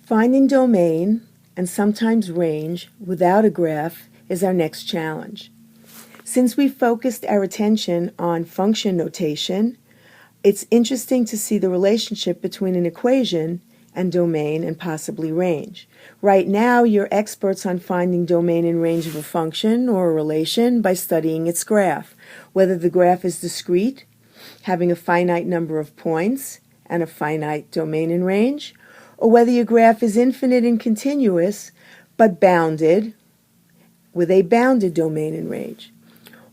Finding domain, and sometimes range, without a graph is our next challenge. Since we focused our attention on function notation, it's interesting to see the relationship between an equation and domain and possibly range. Right now, you're experts on finding domain and range of a function or a relation by studying its graph, whether the graph is discrete, having a finite number of points and a finite domain and range, or whether your graph is infinite and continuous, but bounded, with a bounded domain and range.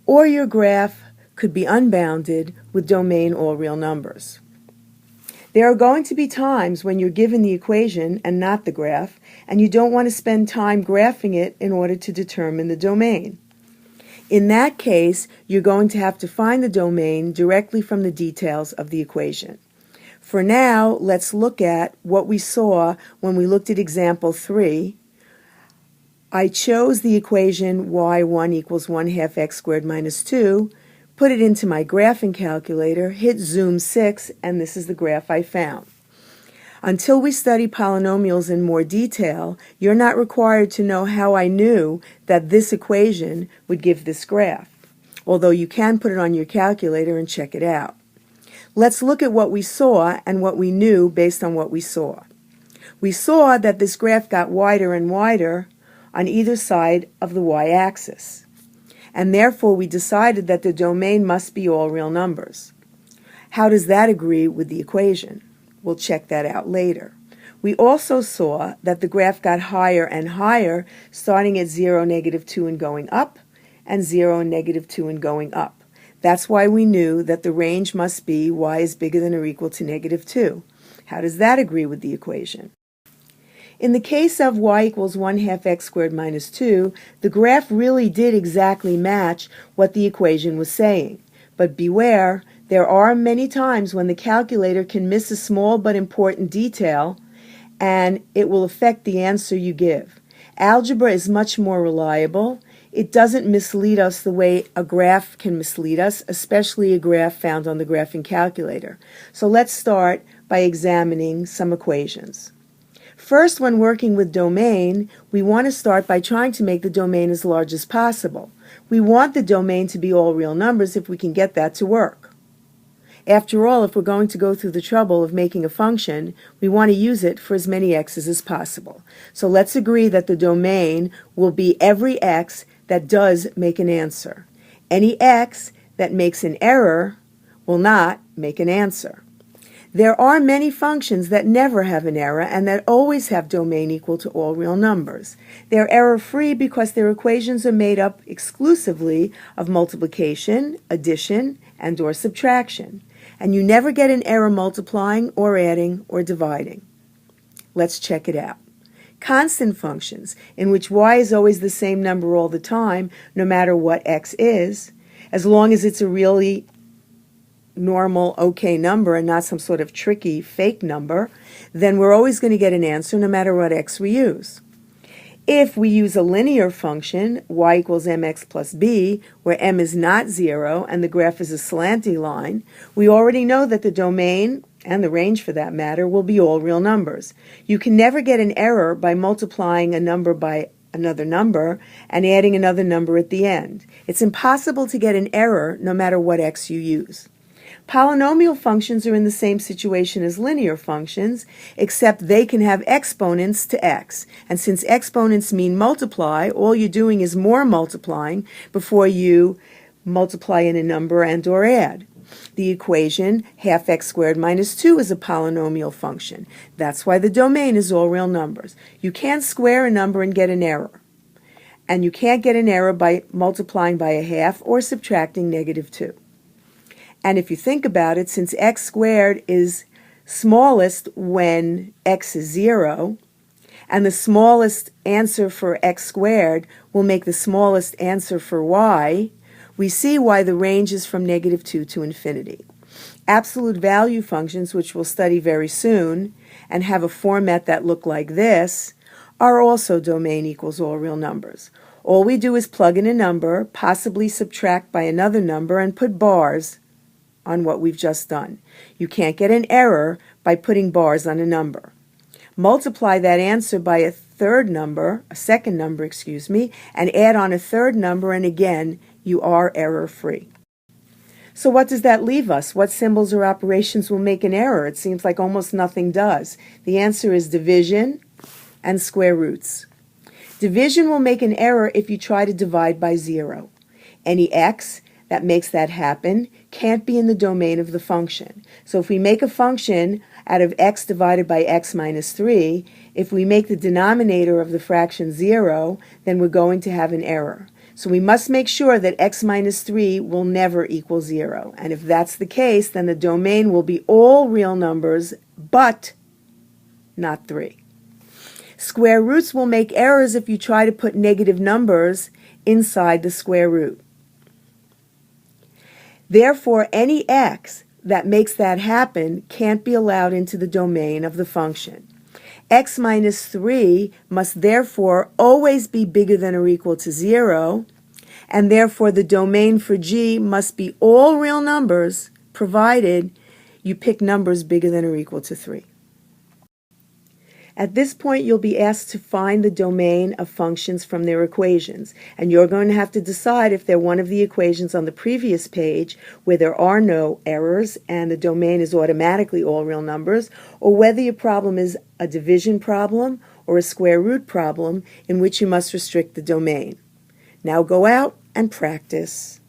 Or your graph could be unbounded with domain all real numbers. There are going to be times when you're given the equation and not the graph, and you don't want to spend time graphing it in order to determine the domain. In that case, you're going to have to find the domain directly from the details of the equation. For now, let's look at what we saw when we looked at example 3. I chose the equation y1 equals 1/2 x squared minus 2, put it into my graphing calculator, hit zoom 6, and this is the graph I found. Until we study polynomials in more detail, you're not required to know how I knew that this equation would give this graph, although you can put it on your calculator and check it out. Let's look at what we saw and what we knew based on what we saw. We saw that this graph got wider and wider on either side of the y-axis, and therefore we decided that the domain must be all real numbers. How does that agree with the equation? We'll check that out later. We also saw that the graph got higher and higher, starting at 0, -2 and going up, and 0 and -2 and going up. That's why we knew that the range must be y is bigger than or equal to -2. How does that agree with the equation? In the case of y equals 1/2 x squared minus 2, the graph really did exactly match what the equation was saying. But beware, there are many times when the calculator can miss a small but important detail, and it will affect the answer you give. Algebra is much more reliable. It doesn't mislead us the way a graph can mislead us, especially a graph found on the graphing calculator. So let's start by examining some equations. First, when working with domain, we want to start by trying to make the domain as large as possible. We want the domain to be all real numbers if we can get that to work. After all, if we're going to go through the trouble of making a function, we want to use it for as many x's as possible. So let's agree that the domain will be every x that does make an answer. Any x that makes an error will not make an answer. There are many functions that never have an error and that always have domain equal to all real numbers. They're error-free because their equations are made up exclusively of multiplication, addition, and or subtraction. And you never get an error multiplying or adding or dividing. Let's check it out. Constant functions, in which y is always the same number all the time, no matter what x is, as long as it's a really normal, okay number and not some sort of tricky fake number, then we're always going to get an answer no matter what x we use. If we use a linear function, y equals mx plus b, where m is not 0 and the graph is a slanty line, we already know that the domain, and the range for that matter, will be all real numbers. You can never get an error by multiplying a number by another number and adding another number at the end. It's impossible to get an error no matter what x you use. Polynomial functions are in the same situation as linear functions, except they can have exponents to x. And since exponents mean multiply, all you're doing is more multiplying before you multiply in a number and or add. The equation 1/2 x squared minus 2 is a polynomial function. That's why the domain is all real numbers. You can't square a number and get an error. And you can't get an error by multiplying by 1/2 or subtracting -2. And if you think about it, since x squared is smallest when x is 0, and the smallest answer for x squared will make the smallest answer for y, we see why the range is from -2 to infinity. Absolute value functions, which we'll study very soon, and have a format that look like this, are also domain equals all real numbers. All we do is plug in a number, possibly subtract by another number, and put bars on what we've just done. You can't get an error by putting bars on a number. Multiply that answer by a second number, and add on a third number, and again, you are error-free. So what does that leave us? What symbols or operations will make an error? It seems like almost nothing does. The answer is division and square roots. Division will make an error if you try to divide by 0. Any x that makes that happen can't be in the domain of the function. So if we make a function out of x divided by x minus 3, if we make the denominator of the fraction 0, then we're going to have an error. So we must make sure that x minus 3 will never equal 0. And if that's the case, then the domain will be all real numbers, but not 3. Square roots will make errors if you try to put negative numbers inside the square root. Therefore, any x that makes that happen can't be allowed into the domain of the function. X minus 3 must therefore always be bigger than or equal to 0, and therefore the domain for g must be all real numbers, provided you pick numbers bigger than or equal to 3. At this point, you'll be asked to find the domain of functions from their equations, and you're going to have to decide if they're one of the equations on the previous page where there are no errors and the domain is automatically all real numbers, or whether your problem is a division problem or a square root problem in which you must restrict the domain. Now go out and practice.